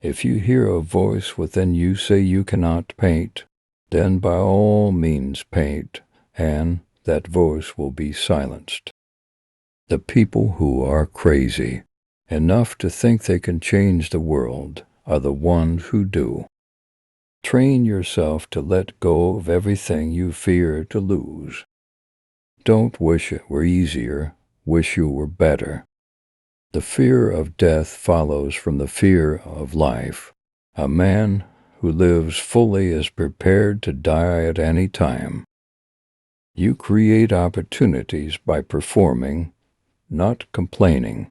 If you hear a voice within you say you cannot paint, then by all means paint, and that voice will be silenced. The people who are crazy enough to think they can change the world are the ones who do. Train yourself to let go of everything you fear to lose. Don't wish it were easier, wish you were better. The fear of death follows from the fear of life. A man who lives fully is prepared to die at any time. You create opportunities by performing, not complaining.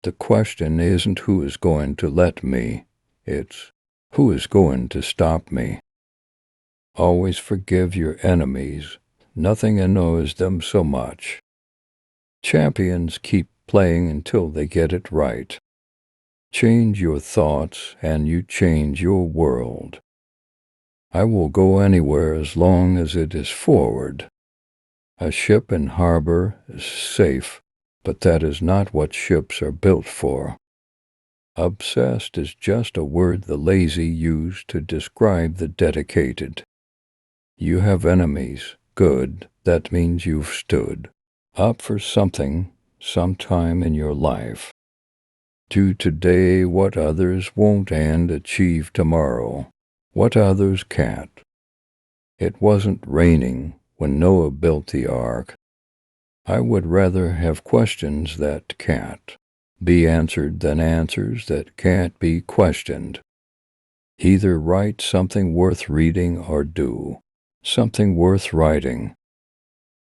The question isn't who is going to let me, it's who is going to stop me. Always forgive your enemies. Nothing annoys them so much. Champions keep playing until they get it right. Change your thoughts and you change your world. I will go anywhere as long as it is forward. A ship in harbor is safe, but that is not what ships are built for. Obsessed is just a word the lazy use to describe the dedicated. You have enemies. Good. That means you've stood up for something sometime in your life. Do today what others won't and achieve tomorrow what others can't. It wasn't raining when Noah built the ark. I would rather have questions that can't be answered than answers that can't be questioned. Either write something worth reading or do something worth writing.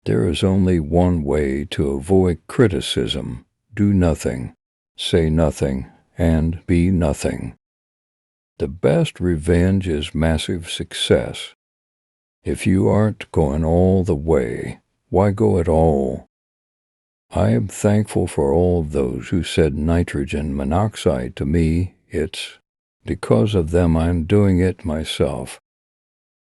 There is only one way to avoid criticism. Do nothing, say nothing, and be nothing. The best revenge is massive success. If you aren't going all the way, why go at all? I am thankful for all of those who said nitrogen monoxide to me. It's because of them I'm doing it myself.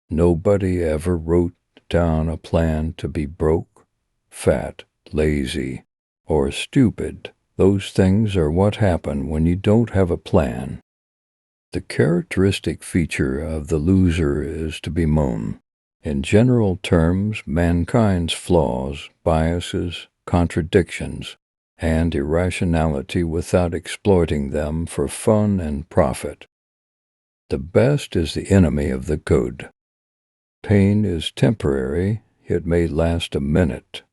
Nobody ever wrote down a plan to be broke, fat, lazy, or stupid. Those things are what happen when you don't have a plan. The characteristic feature of the loser is to bemoan. In general terms, mankind's flaws, biases, contradictions, and irrationality without exploiting them for fun and profit. The best is the enemy of the good. Pain is temporary. It may last a minute,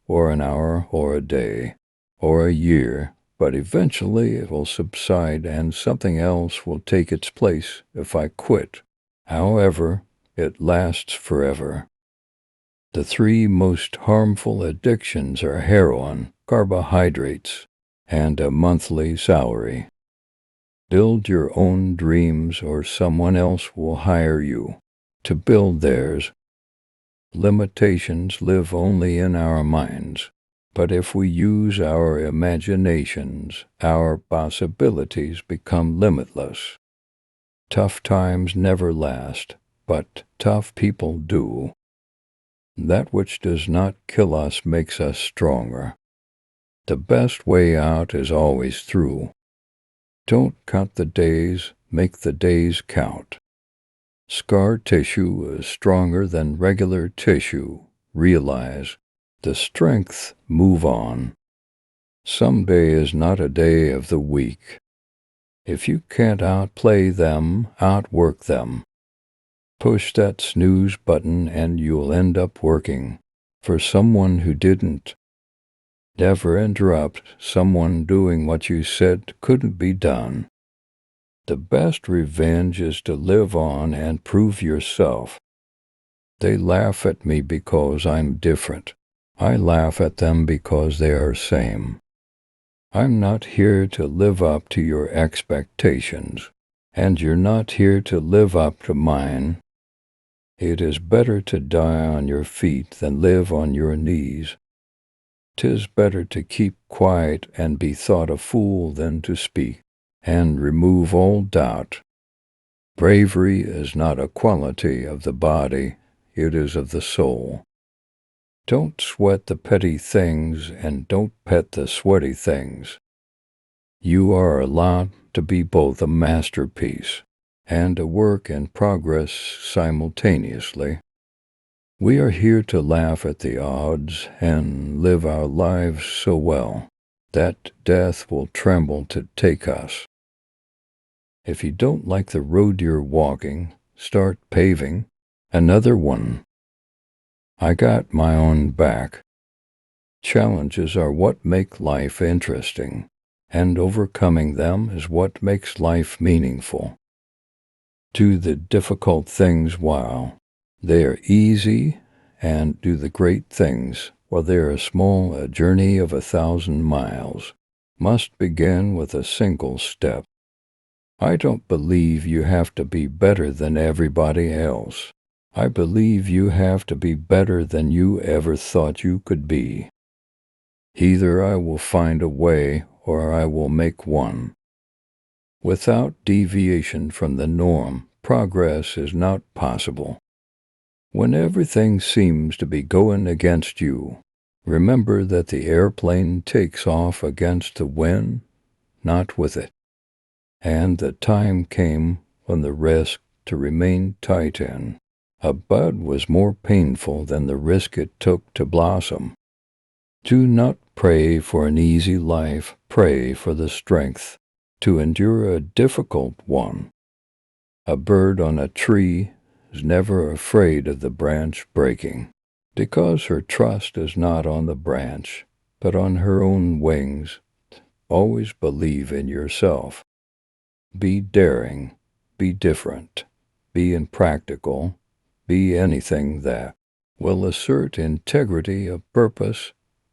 or an hour, or a day, or a year, but eventually it will subside and something else will take its place if I quit. However, it lasts forever. The three most harmful addictions are heroin, carbohydrates, and a monthly salary. Build your own dreams or someone else will hire you to build theirs. Limitations live only in our minds, but if we use our imaginations, our possibilities become limitless. Tough times never last, but tough people do. That which does not kill us makes us stronger. The best way out is always through. Don't count the days, make the days count. Scar tissue is stronger than regular tissue. Realize the strength, move on. Someday is not a day of the week. If you can't outplay them, outwork them. Push that snooze button and you'll end up working for someone who didn't. Never interrupt someone doing what you said couldn't be done. The best revenge is to live on and prove yourself. They laugh at me because I'm different. I laugh at them because they are same. I'm not here to live up to your expectations, and you're not here to live up to mine. It is better to die on your feet than live on your knees. 'Tis better to keep quiet and be thought a fool than to speak and remove all doubt. Bravery is not a quality of the body, it is of the soul. Don't sweat the petty things and don't pet the sweaty things. You are allowed to be both a masterpiece and a work in progress simultaneously. We are here to laugh at the odds and live our lives so well that death will tremble to take us. If you don't like the road you're walking, start paving another one. I got my own back. Challenges are what make life interesting, and overcoming them is what makes life meaningful. Do the difficult things while they are easy, and do the great things while they are small. A journey of 1,000 miles must begin with a single step. I don't believe you have to be better than everybody else. I believe you have to be better than you ever thought you could be. Either I will find a way or I will make one. Without deviation from the norm, progress is not possible. When everything seems to be going against you, remember that the airplane takes off against the wind, not with it. And the time came when the risk to remain tight in a bud was more painful than the risk it took to blossom. Do not pray for an easy life, pray for the strength to endure a difficult one. A bird on a tree is never afraid of the branch breaking, because her trust is not on the branch, but on her own wings. Always believe in yourself. Be daring, be different, be impractical, be anything that will assert integrity of purpose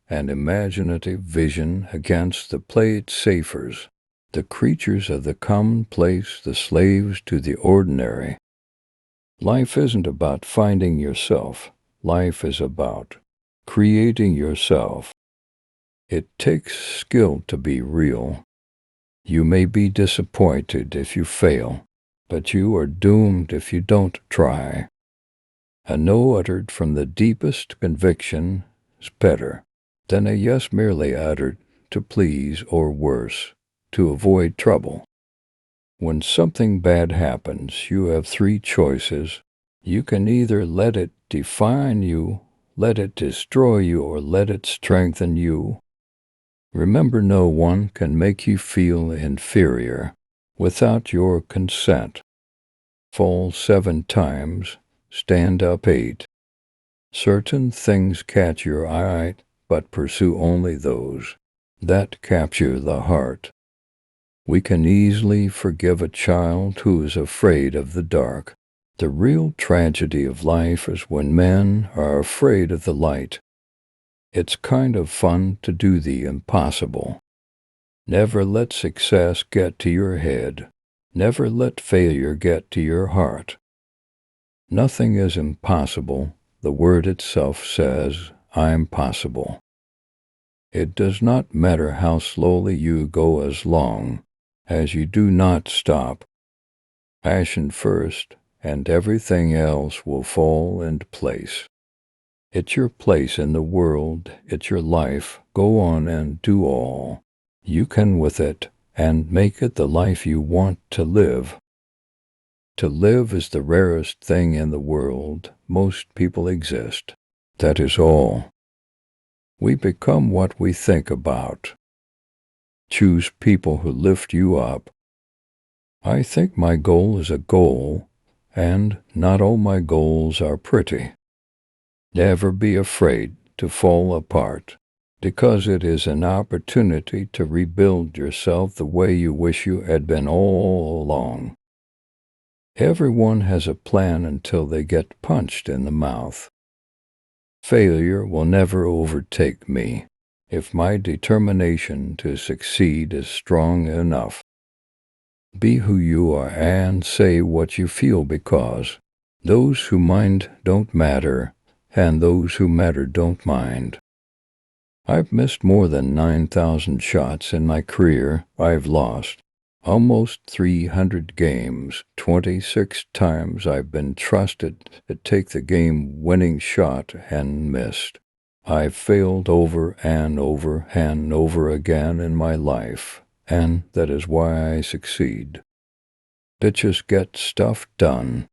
and imaginative vision against the play-it-safers, the creatures of the commonplace, the slaves to the ordinary. Life isn't about finding yourself. Life is about creating yourself. It takes skill to be real. You may be disappointed if you fail, but you are doomed if you don't try. A no uttered from the deepest conviction is better than a yes merely uttered to please or worse, to avoid trouble. When something bad happens, you have three choices. You can either let it define you, let it destroy you, or let it strengthen you. Remember, no one can make you feel inferior without your consent. Fall 7 times, stand up 8. Certain things catch your eye, but pursue only those that capture the heart. We can easily forgive a child who is afraid of the dark. The real tragedy of life is when men are afraid of the light. It's kind of fun to do the impossible. Never let success get to your head. Never let failure get to your heart. Nothing is impossible. The word itself says, I'm possible. It does not matter how slowly you go as long as you do not stop. Passion first, and everything else will fall into place. It's your place in the world, it's your life. Go on and do all you can with it, and make it the life you want to live. To live is the rarest thing in the world. Most people exist. That is all. We become what we think about. Choose people who lift you up. I think my goal is a goal, and not all my goals are pretty. Never be afraid to fall apart, because it is an opportunity to rebuild yourself the way you wish you had been all along. Everyone has a plan until they get punched in the mouth. Failure will never overtake me if my determination to succeed is strong enough. Be who you are and say what you feel, because those who mind don't matter, and those who matter don't mind. I've missed more than 9,000 shots in my career. I've lost almost 300 games. 26 times I've been trusted to take the game-winning shot and missed. I've failed over and over and over again in my life. and that is why I succeed. Bitches get stuff done.